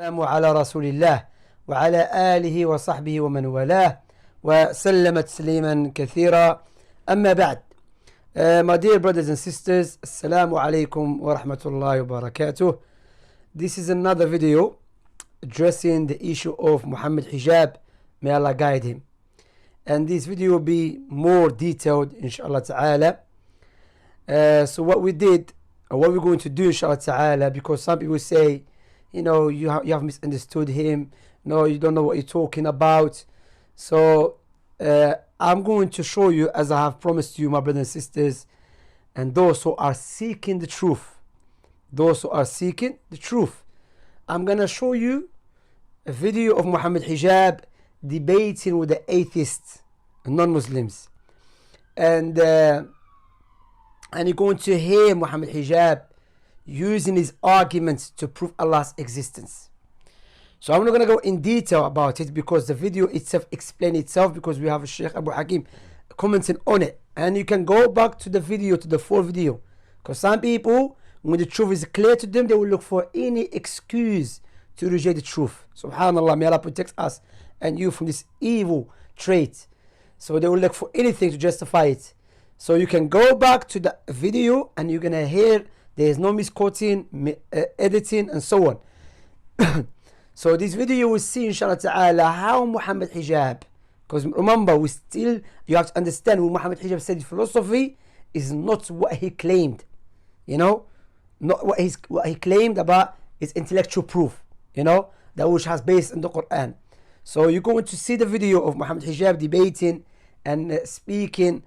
السلام على رسول الله وعلى آله وصحبه ومن والاه وسلم تسليما كثيرا. أما بعد, my dear brothers and sisters, Assalamu alaikum wa rahmatullahi wa barakatuh. This is another video addressing the issue of Muhammad hijab. May Allah guide him. And this video will be more detailed, inshallah ta'ala. So what we did, or what we're going to do, inshallah ta'ala, because some people say, you know, you have misunderstood him. No, you don't know what you're talking about. So I'm going to show you, as I have promised you, my brothers and sisters, and those who are seeking the truth. Those who are seeking the truth. I'm going to show you a video of Muhammad hijab debating with the atheists and non-Muslims. And you're going to hear Muhammad hijab using his arguments to prove Allah's existence. So I'm not going to go in detail about it because the video itself explains itself, because we have Sheikh Abu Hakim commenting on it. And you can go back to the video, to the full video. Because some people, when the truth is clear to them, they will look for any excuse to reject the truth. SubhanAllah, may Allah protect us and you from this evil trait. So they will look for anything to justify it. So you can go back to the video and you're going to hear there is no misquoting, editing, and so on. So this video you will see, inshallah ta'ala, how Muhammad hijab, because remember, you have to understand, when Muhammad hijab said philosophy is not what he claimed, you know, not what he claimed about his intellectual proof, you know, that which has based in the Quran. So you're going to see the video of Muhammad hijab debating and speaking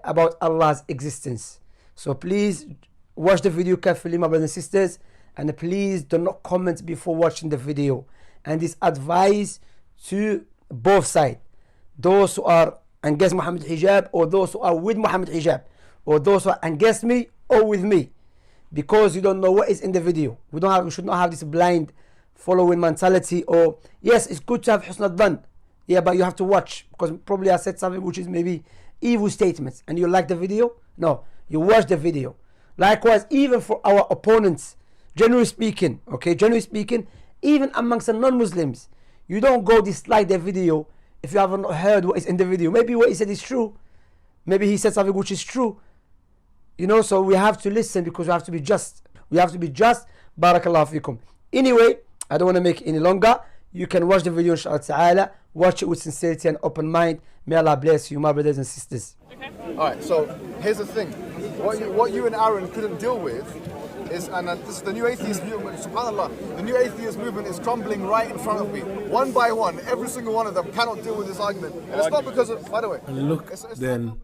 about Allah's existence. So please watch the video carefully, my brothers and sisters, and please do not comment before watching the video. And this advice to both sides, those who are against Muhammad hijab, or those who are with Muhammad hijab, or those who are against me or with me, because you don't know what is in the video. We should not have this blind following mentality. Or yes, it's good to have husn dhan, yeah, but you have to watch, because probably I said something which is maybe evil statements, and you like the video. No, you watch the video. Likewise, even for our opponents, generally speaking, even amongst the non-Muslims, you don't go dislike the video if you haven't heard what is in the video. Maybe what he said is true. Maybe he said something which is true. You know, so we have to listen, because we have to be just. We have to be just. Barakallahu fikum. Anyway, I don't want to make it any longer. You can watch the video, inshallah ta'ala. Watch it with sincerity and open mind. May Allah bless you, my brothers and sisters. Okay. Alright, so here's the thing. What you and Aaron couldn't deal with is, and this is the new atheist movement, subhanAllah, the new atheist movement is crumbling right in front of me. One by one, every single one of them cannot deal with this argument. And it's not because of, by the way. And look then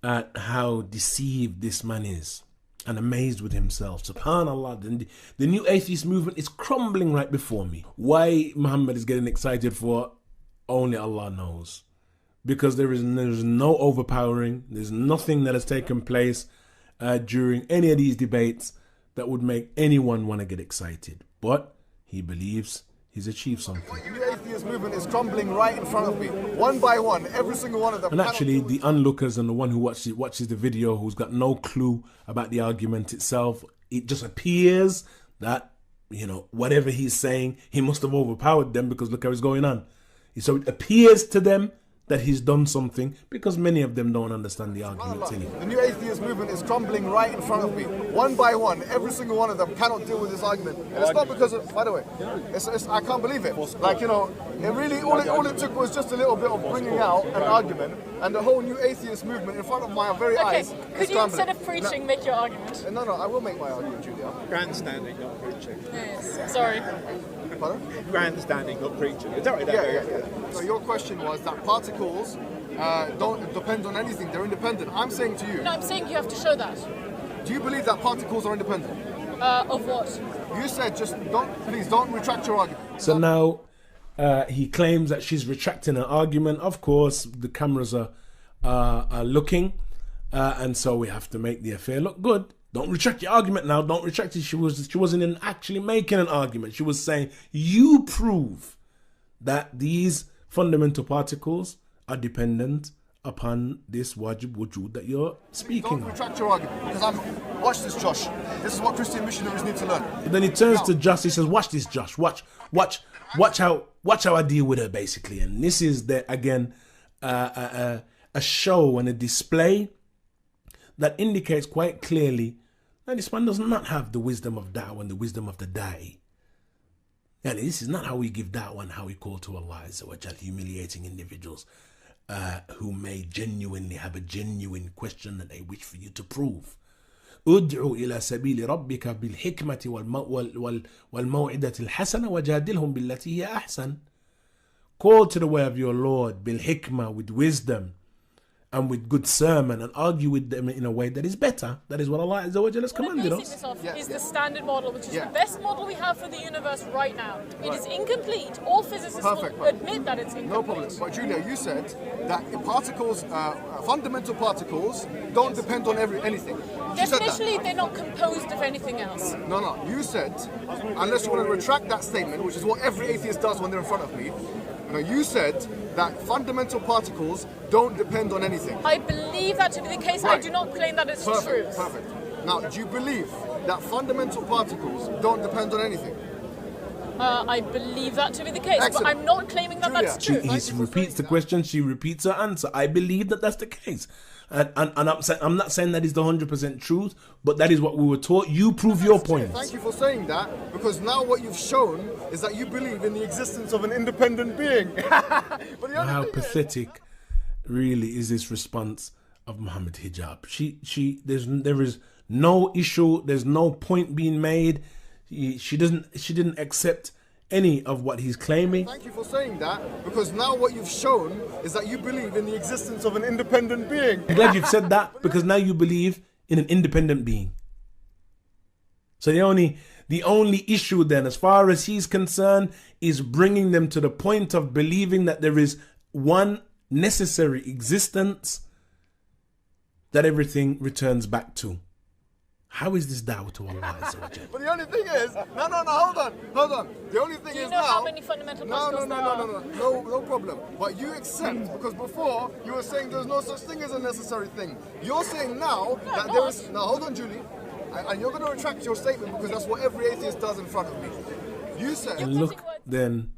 at how deceived this man is, and amazed with himself. SubhanAllah, the new atheist movement is crumbling right before me. Why Muhammad is getting excited for, only Allah knows. Because there's no overpowering, there's nothing that has taken place during any of these debates that would make anyone want to get excited. But he believes he's achieved something. The new atheist movement is crumbling right in front of me. One by one, every single one of them. And actually, the onlookers and the one who watches the video, who's got no clue about the argument itself, it just appears that, you know, whatever he's saying, he must have overpowered them, because look how it's going on. So it appears to them that he's done something, because many of them don't understand the arguments anyway. The new atheist movement is crumbling right in front of me. One by one, every single one of them cannot deal with this argument. And it's not because of, by the way, I can't believe it. Like, you know, it really, all it took was just a little bit of bringing out an argument, and the whole new atheist movement in front of my very eyes could you, instead of preaching, make your argument? No, I will make my argument, Julia. Grandstanding, not preaching. Yes, sorry. Pardon? Grandstanding, not preaching. Is that right? Yeah. So your question was that particles don't depend on anything, they're independent. I'm saying to you... No, I'm saying you have to show that. Do you believe that particles are independent? Of what? You said please don't retract your argument. So now he claims that she's retracting her argument. Of course, the cameras are looking, and so we have to make the affair look good. Don't retract your argument now. Don't retract it. She wasn't actually making an argument. She was saying, you prove that these fundamental particles are dependent upon this wajib wujud that you're speaking Don't of. retract your argument because watch this, Josh. This is what Christian missionaries need to learn. But then he turns to Josh, he says, watch this, Josh, watch how I deal with her, basically. And this is again a show and a display that indicates quite clearly that this man does not have the wisdom of da'wah and the wisdom of the da'i. And this is not how we give da'wah and how we call to Allah Azza wa Jal, humiliating individuals who may genuinely have a genuine question that they wish for you to prove. ادعو إلى سبيل ربك بالحكمة والموعظة الحسنة وجادلهم بالتي هي أحسن. Call to the way of your Lord بالحكمة, with wisdom and with good sermon, and argue with them in a way that is better. That is what Allah Azza wa Jalla has commanded us. This off is the standard model, which is the best model we have for the universe right now. It is incomplete. All physicists will admit that it's incomplete. No problem. But Julia, you said that particles, fundamental particles, don't depend on anything. Definitionally, they're not composed of anything else. No. You said, unless you want to retract that statement, which is what every atheist does when they're in front of me, you said that fundamental particles don't depend on anything. I believe that to be the case. Right. I do not claim that it's true. Perfect. Now, do you believe that fundamental particles don't depend on anything? I believe that to be the case, Excellent. but I'm not claiming that that's true. He repeats the question, she repeats her answer. I believe that that's the case. And I'm not saying that is the 100% truth, but that is what we were taught. You prove your point. Thank you for saying that, because now what you've shown is that you believe in the existence of an independent being. But how pathetic really is this response of Muhammad Hijab? There is no issue, there's no point being made. She didn't accept any of what he's claiming. Thank you for saying that, because now what you've shown is that you believe in the existence of an independent being. I'm glad you've said that, because now you believe in an independent being. So the only issue then, as far as he's concerned, is bringing them to the point of believing that there is one necessary existence that everything returns back to. How is this da'wah to Allah Azza wa Jalla? But the only thing is, hold on. The only thing Do you is know now. how many fundamental particles there are? No problem. But you accept, because before you were saying there's no such thing as a necessary thing. You're saying now that there is. Now hold on, Julie, and you're going to retract your statement, because that's what every atheist does in front of me. You said. And look then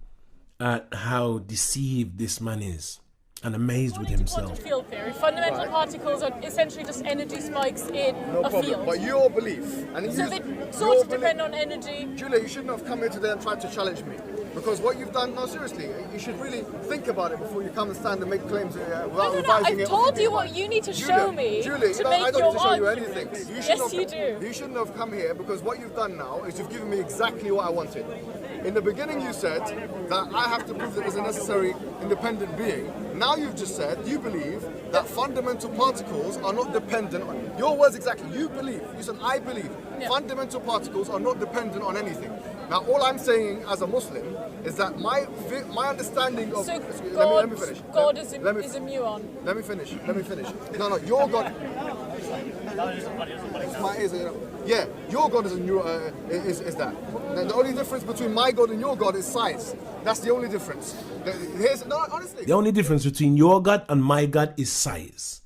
at how deceived this man is, and amazed with himself. Field theory. Fundamental particles are essentially just energy spikes in a field. But your belief, and So they sort of depend on energy. Julia, you shouldn't have come here today and tried to challenge me, because what you've done. No, seriously, you should really think about it before you come and stand and make claims without revising it. I've told you what you need to show me to make I don't your need to show you argument. anything. Yes, you do. You shouldn't have come here, because what you've done now is you've given me exactly what I wanted. In the beginning, you said that I have to prove that there's a necessary independent being. Now you've just said you believe that fundamental particles are not dependent on your words exactly. You said I believe fundamental particles are not dependent on anything. Now, all I'm saying as a Muslim is that my understanding of. So let me finish. God is a muon. Let me finish. No, your God. My ears, yeah, your God is is that. The only difference between my God and your God is size. That's the only difference. Honestly. The only difference between your God and my God is size.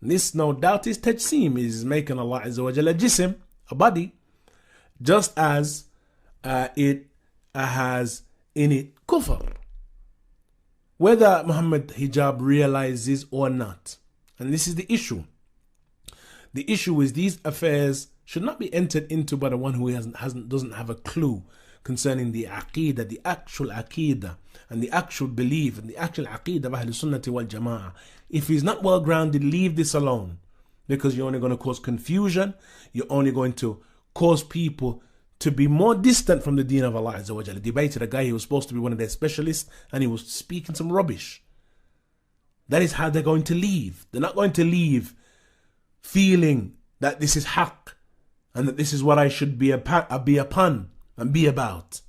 This, no doubt, is tajseem, is making Allah Azza wa Jalla jism, a body, just as it has in it kufr. Whether Muhammad Hijab realizes or not. And this is the issue. The issue is these affairs should not be entered into by the one who doesn't have a clue concerning the aqeedah, the actual aqeedah, and the actual belief, and the actual aqeedah of Ahlul Sunnati wal Jama'ah. If he's not well grounded, leave this alone, because you're only going to cause confusion. You're only going to cause people to be more distant from the deen of Allah Azza wa Jalla. Debated a guy who was supposed to be one of their specialists, and he was speaking some rubbish. That is how they're going to leave. They're not going to leave feeling that this is haqq, and that this is what I should be upon and be about.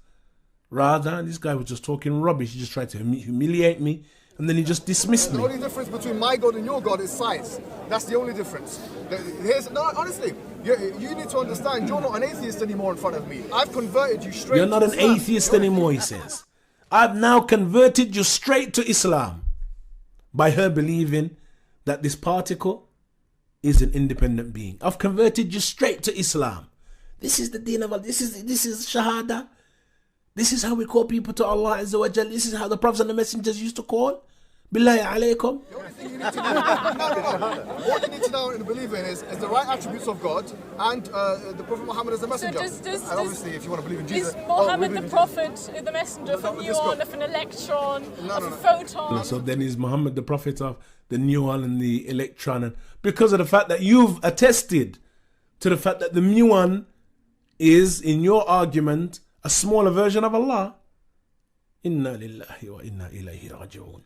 Rather, this guy was just talking rubbish. He just tried to humiliate me, and then he just dismissed me. The only difference between my God and your God is size. That's the only difference. Honestly, you need to understand, you're not an atheist anymore in front of me. I've converted you straight to Islam. You're not an atheist anymore, he says. I've now converted you straight to Islam. by her believing that this particle is an independent being. I've converted you straight to Islam. This is the deen of Allah. This is Shahada. This is how we call people to Allah Azza wa Jal. This is how the Prophets and the Messengers used to call. Billahi alaykum. What you need to know and believe in is the right attributes of God and the Prophet Muhammad as a messenger. And obviously, if you want to believe in Jesus, is Muhammad the Prophet, the messenger of a muon, of an electron, of a photon? So then is Muhammad the Prophet of the muon and the electron? And because of the fact that you've attested to the fact that the muon is, in your argument, a smaller version of Allah. Inna lillahi wa inna ilayhi raji'un.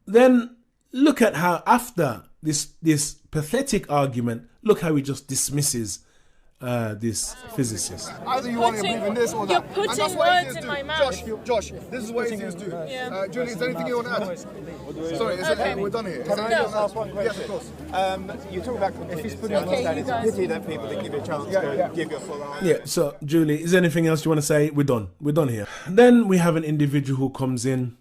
Then look at how after this pathetic argument, look how he just dismisses this physicist. Either you want to believe in this or that. You're putting words in my mouth. Josh, this is what atheists do. Julie, is there anything you want to add? Sorry, is it, we're done here. Can I just ask one question? Yes, of course. You talk about contingency. I understand it's a pity that people didn't give you a chance to give your full answer. Yeah, so Julie, is there anything else you want to say? We're done. We're done here. Then we have an individual who comes in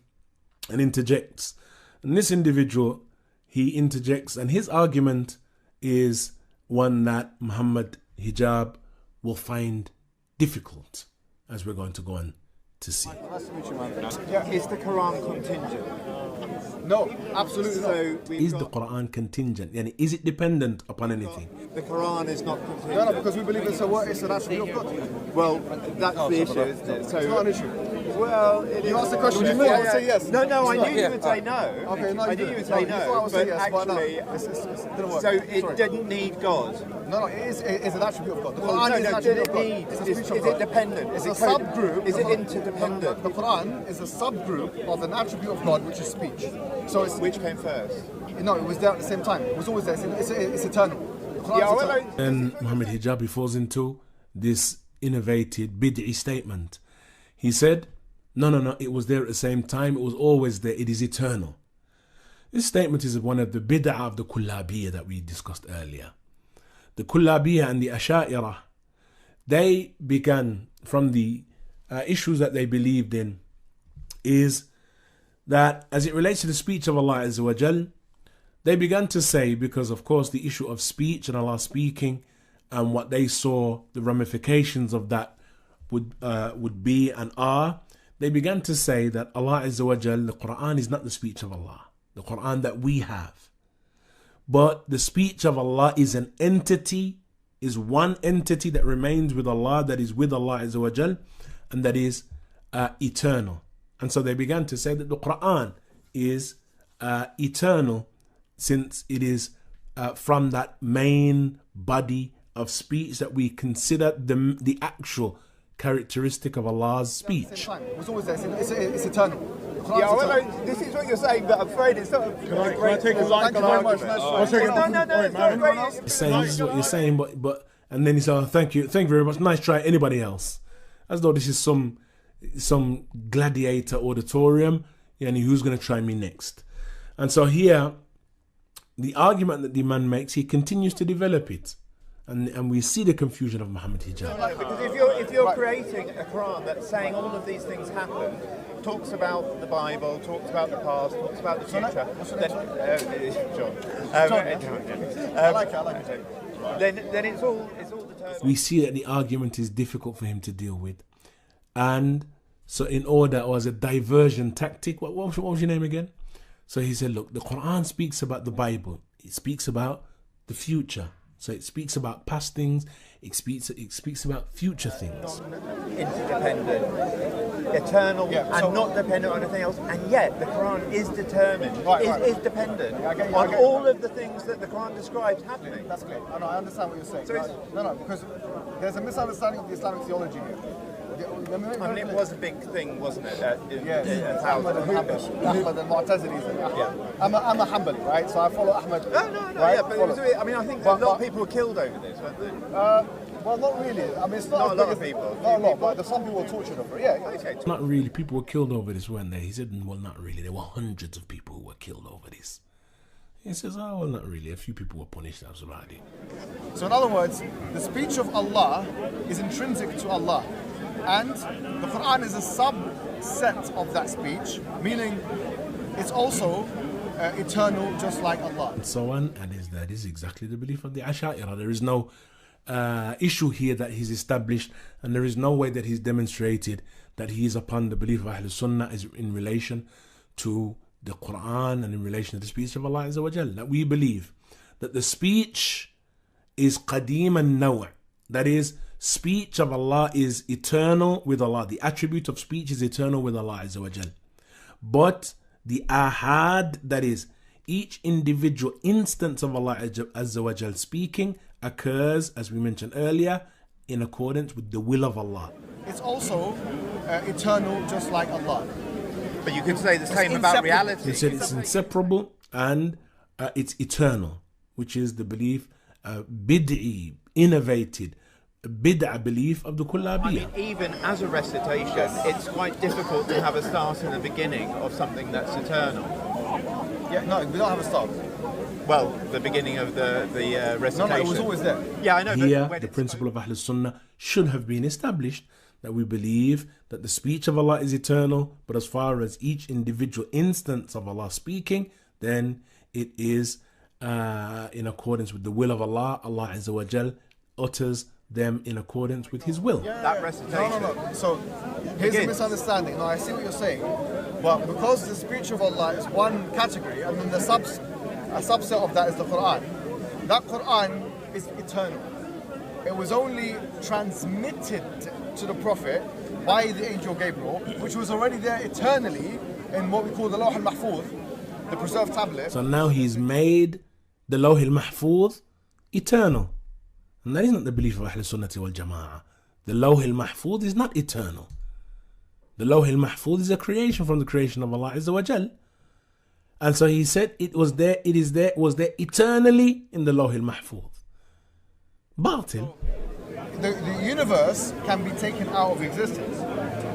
and interjects. And this individual, he interjects, and his argument is one that Muhammad hijab will find difficult, as we're going to go on to see. Is the Quran contingent? No, absolutely not. So Is the Quran contingent? Yani, is it dependent upon anything? the Quran is not contingent? No, because we believe it's an attribute of God. Well, that's the issue, isn't it? So It's not an issue. well, it is. You asked the question before, I would say yes. No, It's I not. knew you would say no. Okay, no, I you knew you didn't. would say You thought I no, would say but yes, but no. actually, It didn't work. so it Sorry. didn't need God. No, it's an attribute of God. The Well, Quran no, is an no, attribute did of it God. need? It's a Is speech of it God. dependent? It's Is a it code- subgroup. is it interdependent? The Quran is a subgroup of an attribute of God, which is speech. So it's Which came first? no, it was there at the same time. It was always there. It's eternal. The Quran Yeah, is well, eternal. And Muhammad Hijabi falls into this innovated bid'i statement. He said, no, it was there at the same time. It was always there. It is eternal. This statement is one of the bid'ah of the Kullabiyya that we discussed earlier. The Kullabiyya and the Asha'ira, they began from the issues that they believed in is that as it relates to the speech of Allah Azza wa Jal, they began to say, because of course the issue of speech and Allah speaking and what they saw the ramifications of that would be and are, they began to say that Allah Azza wa Jal, the Quran is not the speech of Allah, the Quran that we have. But the speech of Allah is an entity, is one entity that remains with Allah, that is with Allah Azza wa Jal, and that is eternal. And so they began to say that the Quran is eternal, since it is from that main body of speech that we consider the actual characteristic of Allah's speech. It was always there. It's eternal. The Quran Yeah, is well, eternal. this is what you're saying, but I'm afraid it's not. Can I take a Thank you very much. Nice try. No, it's not great. He's saying this is what you're saying, but and then he said, oh, thank you very much, nice try, anybody else? As though this is some gladiator auditorium, and who's going to try me next? And so here, the argument that the man makes, he continues to develop it. And we see the confusion of Muhammad Hijab. Because if you're creating a Quran that's saying all of these things happen, talks about the Bible, talks about the past, talks about the future, then I like it. then it's all determined. We see that the argument is difficult for him to deal with. And so in order, or as a diversion tactic, what was your name again? So he said, look, the Quran speaks about the Bible. It speaks about the future. So it speaks about past things. It speaks about future things. Interdependent, eternal, and not dependent on anything else. And yet the Quran is determined, is dependent on all of the things that the Quran describes happening. That's clear. I understand what you're saying. No, because there's a misunderstanding of the Islamic theology here. I mean, it was a big thing, wasn't it? Ahmad and Mu'tazilism. I'm a Hanbali, right? So I follow Ahmad. I mean, I think a lot of people were killed over this, weren't they? Well, not really. I mean, it's not Not a lot of people. Not a lot, but some people were tortured over it. Yeah. Okay. Not really. People were killed over this, weren't they? He said, well, not really. There were hundreds of people who were killed over this. He says, oh, well, not really. A few people were punished. That was about it. So in other words, the speech of Allah is intrinsic to Allah. And the Quran is a subset of that speech, meaning it's also eternal, just like Allah. And so on, and that is exactly the belief of the Asha'ira. There is no issue here that he's established, and there is no way that he's demonstrated that he is upon the belief of Ahlul Sunnah is in relation to the Quran and in relation to the speech of Allah Azza wa Jal. That we believe that the speech is qadim and naw', that is, speech of Allah is eternal with Allah. The attribute of speech is eternal with Allah Azza wa Jal. But the ahad, that is, each individual instance of Allah Azza wa Jal speaking, occurs, as we mentioned earlier, in accordance with the will of Allah. It's also eternal, just like Allah. But you could say the same about reality. He said it's inseparable and it's eternal, which is the belief, bid'i, innovated, bid'ah belief of the Kullabiyya. I mean, even as a recitation, it's quite difficult to have a start and a beginning of something that's eternal. Yeah, no, we don't have a start. Well, the beginning of the recitation. No, it was always there. Yeah, I know. Here, but the principle of Ahlul Sunnah should have been established, that we believe that the speech of Allah is eternal, but as far as each individual instance of Allah speaking, then it is in accordance with the will of Allah. Allah Azza wa Jal utters them in accordance with His will. that recitation. No. So here's a misunderstanding. No, I see what you're saying, but because the speech of Allah is one category, and then a subset of that is the Quran. That Quran is eternal. It was only transmitted to the Prophet by the angel Gabriel, which was already there eternally in what we call the Lawh al-Mahfuz, the preserved tablet. So now He's made the Lawh al-Mahfuz eternal. And that is not the belief of Ahlul Sunnah wal Jama'ah. The Lawh al-Mahfuz is not eternal. The Lawh al-Mahfuz is a creation from the creation of Allah Azza wa Jal. And so He said it was there eternally in the Lawh al-Mahfuz. Batil. The universe can be taken out of existence,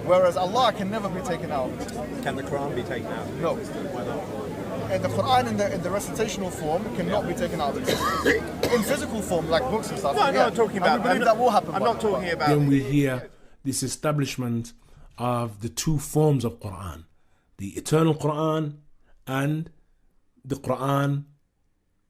whereas Allah can never be taken out of existence. Can the Quran be taken out? No. Why not? And the Quran in the recitational form cannot be taken out of existence. In physical form, like books and stuff. No, I'm not talking about. I believe that will happen. I'm not talking about. Then we hear this establishment of the two forms of Quran, the eternal Quran and the Quran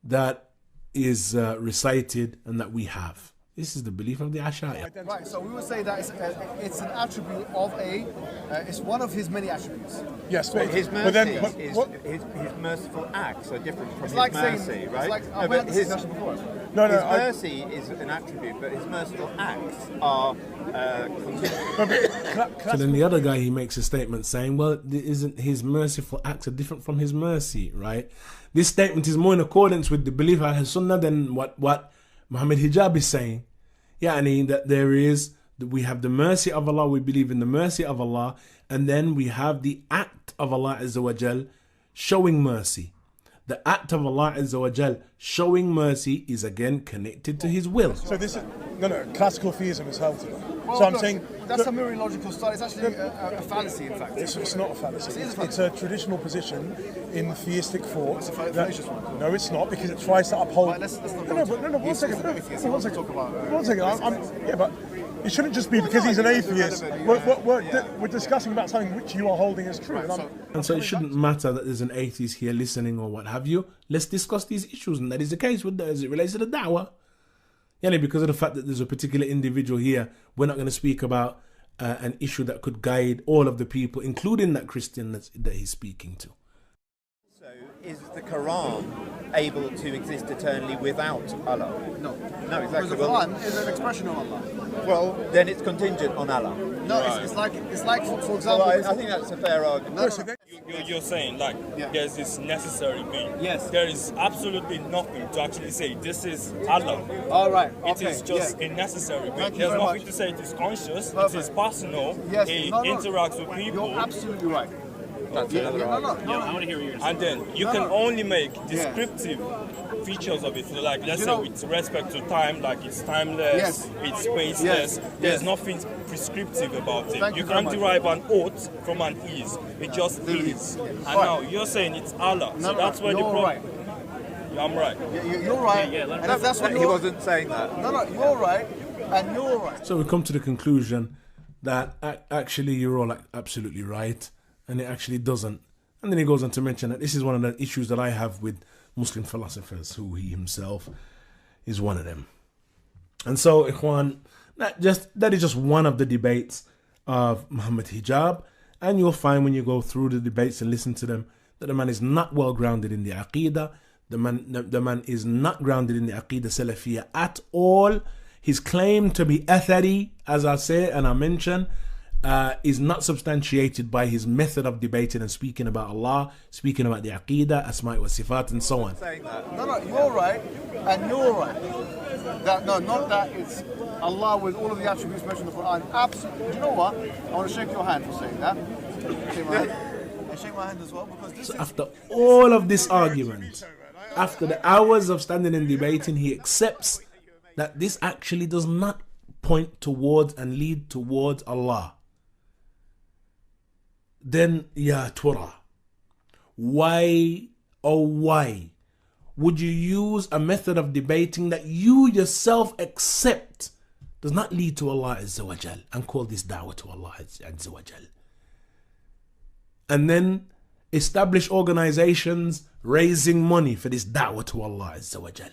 that is recited and that we have. This is the belief of the Asha'ira. Right, so we would say that it's an attribute of it's one of His many attributes. Yes, But his mercy, then, his merciful acts are different from It's his like mercy, saying, right? It's like, No, but his, his before. his mercy is an attribute, but his merciful acts are continuous. So then the other guy, he makes a statement saying, well, isn't his merciful acts are different from his mercy, right? This statement is more in accordance with the belief of Ahlul Sunnah than what Muhammad Hijab is saying. Yeah, I mean that we have the mercy of Allah, we believe in the mercy of Allah, and then we have the act of Allah Azza wa Jal showing mercy. The act of Allah Azza wa Jal showing mercy is again connected to His will. So this is classical theism is held to that. Well, So I'm look, saying that's a mereological style. It's actually a fallacy, in fact. it's not a fallacy. It is a It's a traditional position in theistic thought. It's a fallacious one. No, it's not, because it tries to uphold. Right, let's not no, go but into no, one second. atheism. One Let's second. talk about, One second. Yeah, but it shouldn't just be because he's an atheist. We're discussing about something which you are holding as true. And so it shouldn't matter that there's an atheist here listening or what have you. Let's discuss these issues, and that is the case with as it relates to the da'wah. Yeah, because of the fact that there's a particular individual here, we're not going to speak about an issue that could guide all of the people, including that Christian that he's speaking to. So, is the Quran able to exist eternally without Allah? No. No, Because exactly. the Quran is an expression of Allah. Well, then it's contingent on Allah. No, it's like for So example. I think that's a fair argument. You're saying like there's this necessary being. Yes. There is absolutely nothing to actually say this is Allah. All right. It is just a necessary being. Thank you There's very nothing much. to say it is conscious. Perfect. It is personal. Yes. He No. interacts with people. You're absolutely right. That's another argument. No. And then you can only make descriptive features of it. So like let's say with respect to time, like it's timeless, Yes. it's spaceless. Yes. There's Yes. nothing prescriptive about it. Thank You you very can't much. derive an oath from an is. It just is. And now you're saying it's Allah. So that's where the you're problem. right. I'm right. You're right. And if that's what He wasn't saying that. No, you're right, and you're right. So we come to the conclusion that actually you're all absolutely right, and it actually doesn't. And then he goes on to mention that this is one of the issues that I have with Muslim philosophers, who he himself is one of them. And so, Ikhwan, that is just one of the debates of Muhammad Hijab, and you'll find when you go through the debates and listen to them that the man is not well grounded in the Aqidah. The man is not grounded in the Aqidah Salafiyah at all. His claim to be athari, as I say and I mention, is not substantiated by his method of debating and speaking about Allah, speaking about the Aqidah, Asma' wa Sifat, and so on. No, you're right, and you're right. Not that it's Allah with all of the attributes mentioned in the Quran. Absolutely. Do you know what? I want to shake your hand for saying that. Shake my hand. And shake my hand as well, because this so after all of this argument, after the hours of standing and debating, he accepts that this actually does not point towards and lead towards Allah. Then, ya Tura, why, oh why, would you use a method of debating that you yourself accept does not lead to Allah Azza wa Jal, and call this da'wah to Allah Azza wa Jal? And then establish organizations raising money for this da'wah to Allah Azza wa Jal,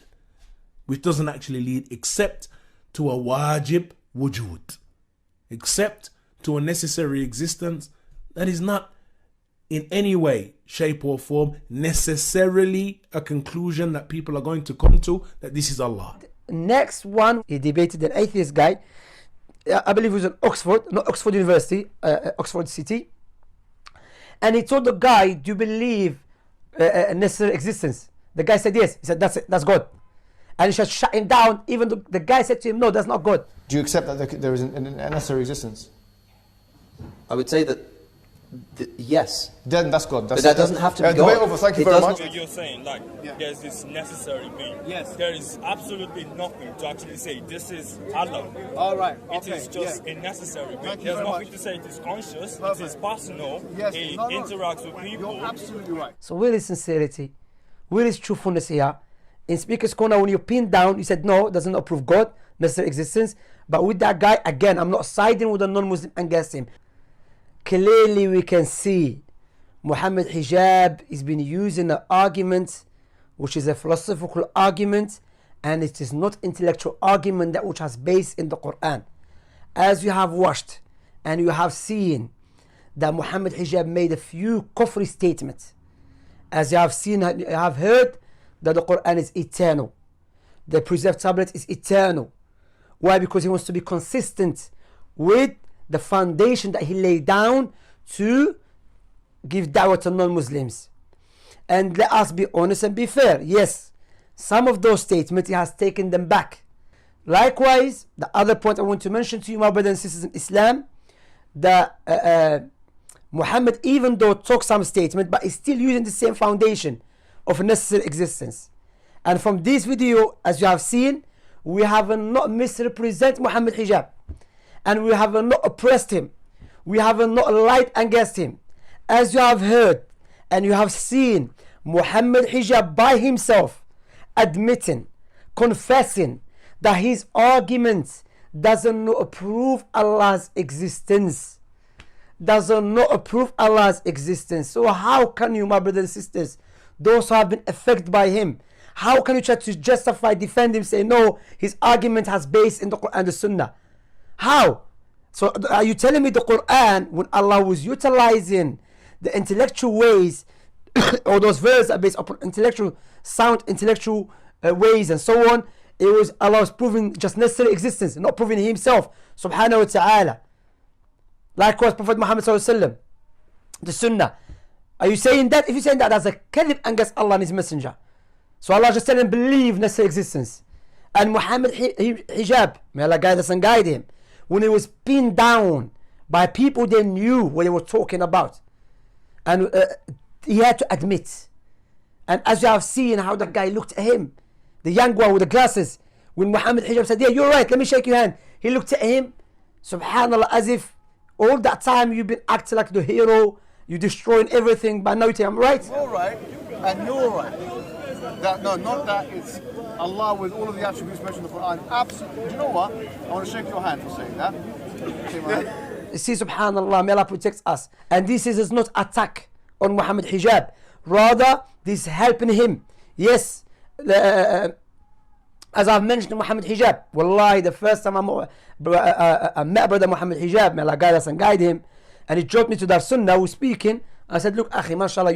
which doesn't actually lead except to a wajib wujud, except to a necessary existence that is not in any way, shape or form necessarily a conclusion that people are going to come to, that this is Allah. Next one, he debated an atheist guy, I believe it was in Oxford, not Oxford University, Oxford City, and he told the guy, do you believe a necessary existence? The guy said yes. He said, that's it, that's God. And he just shut him down, even though the guy said to him, no, that's not God. Do you accept that there is a necessary existence? I would say that yes. Then that's God. But that doesn't have to be God. Debate over. Thank you very much. So you're saying, like, there's this necessary being. Yes. There is absolutely nothing to actually say this is Allah. All right. It is just a necessary being. There's nothing to say it is conscious. Perfect. It is personal. Yes. It interacts with people. You're absolutely right. So where is sincerity? Where is truthfulness here? In Speaker's Corner, when you pinned down, you said no, doesn't approve God, necessary existence. But with that guy, again, I'm not siding with a non-Muslim against him. Clearly we can see Muhammad Hijab is been using an argument which is a philosophical argument, and it is not intellectual argument that which has base in the Quran. As you have watched and you have seen that Muhammad Hijab made a few kufri statements. As you have seen, you have heard that the Quran is eternal. The preserved tablet is eternal. Why? Because he wants to be consistent with the foundation that he laid down to give da'wah to non-Muslims. And let us be honest and be fair. Yes, some of those statements he has taken them back. Likewise, the other point I want to mention to you, my brothers and sisters in Islam, that Muhammad, even though took some statement, but is still using the same foundation of necessary existence. And from this video, as you have seen, we have not misrepresented Muhammad Hijab, and we have not oppressed him. We have not lied against him. As you have heard and you have seen, Muhammad Hijab by himself admitting, confessing that his argument doesn't approve Allah's existence. Doesn't not approve Allah's existence. So how can you, my brothers and sisters, those who have been affected by him, how can you try to justify, defend him, say no, his argument has base in the Quran and the Sunnah? How? So are you telling me the Quran, when Allah was utilizing the intellectual ways, or those verses are based upon intellectual, sound intellectual ways and so on, it was Allah was proving just necessary existence, not proving himself, subhanahu wa ta'ala. Likewise, Prophet Muhammad sallallahu alaihi wasallam, the Sunnah. Are you saying that? If you're saying that, that's a kadhib against Allah and his messenger. So Allah just telling him, believe necessary existence. And Muhammad Hijab, may Allah guide us and guide him, when he was pinned down by people they knew what they were talking about, and he had to admit. And as you have seen how the guy looked at him, the young one with the glasses, when Muhammad Hijab said, yeah, you're right, let me shake your hand, he looked at him, subhanallah, as if all that time you've been acting like the hero, you're destroying everything, but now you say I'm right. You're right, and you're right. Not that it's Allah with all of the attributes mentioned in the Quran. Absolutely. Do you know what? I want to shake your hand for saying that. Shake my hand. See, subhanallah, may Allah protects us. And this is not attack on Muhammad Hijab. Rather, this is helping him. Yes, as I've mentioned Muhammad Hijab, wallahi, the first time I met brother Muhammad Hijab, may Allah guide us and guide him, and he dropped me to that sunnah, we speaking. I said, look, akhi, mashallah,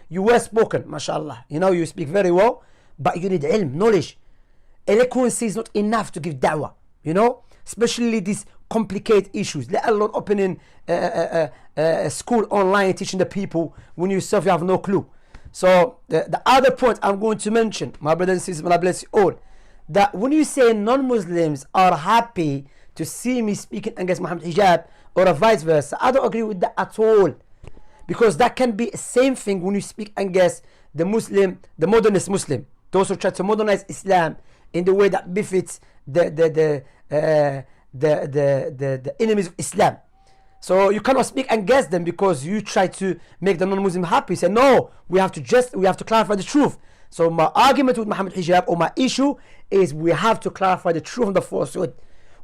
you were spoken, mashallah. You know, you speak very well, but you need ilm, knowledge. Eloquence is not enough to give da'wah, you know, especially these complicated issues, let alone opening a school online teaching the people when you yourself you have no clue. So the other point I'm going to mention, my brothers and sisters, may Allah bless you all, that when you say non-Muslims are happy to see me speaking against Muhammad Hijab or a vice versa, I don't agree with that at all, because that can be the same thing when you speak against the Muslim, the modernist Muslim, those who try to modernize Islam in the way that befits the enemies of Islam. So you cannot speak against them because you try to make the non-Muslim happy. Say no, we have to clarify the truth. So my argument with Muhammad Hijab, or my issue, is we have to clarify the truth and the falsehood.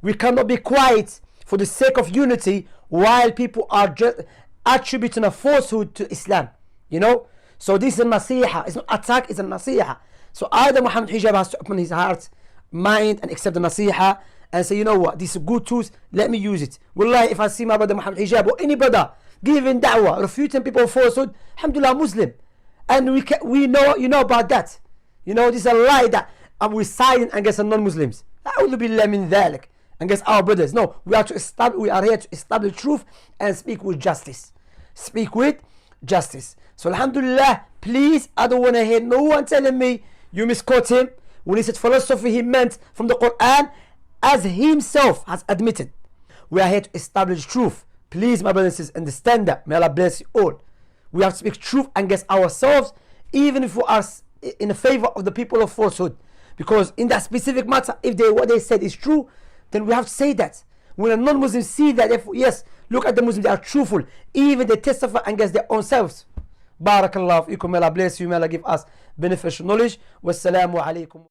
We cannot be quiet for the sake of unity while people are just attributing a falsehood to Islam. You know. So this is a nasiha. It's not attack. It's a nasiha. So either Muhammad Hijab has to open his heart, mind, and accept the nasiha, and say, you know what, these are good tools, let me use it. Wallahi, if I see my brother Muhammad Hijab or any brother giving da'wah, refuting people of falsehood, alhamdulillah, Muslim. And we know, you know about that. You know, this is a lie that we're siding against the non-Muslims. A'udhu billah min dhalik, against our brothers. No, we are here to establish truth and speak with justice. Speak with justice. So alhamdulillah, please, I don't want to hear no one telling me you misquote him. When he said philosophy, he meant from the Quran, as he himself has admitted. We are here to establish truth. Please, my brothers and sisters, understand that. May Allah bless you all. We have to speak truth against ourselves, even if we are in favor of the people of falsehood. Because in that specific matter, if what they said is true, then we have to say that. When a non-Muslim see that, yes, look at the Muslims, they are truthful. Even they testify against their own selves. Barakallahu fikum. May Allah bless you. May Allah give us beneficial knowledge. Wassalamu alaikum.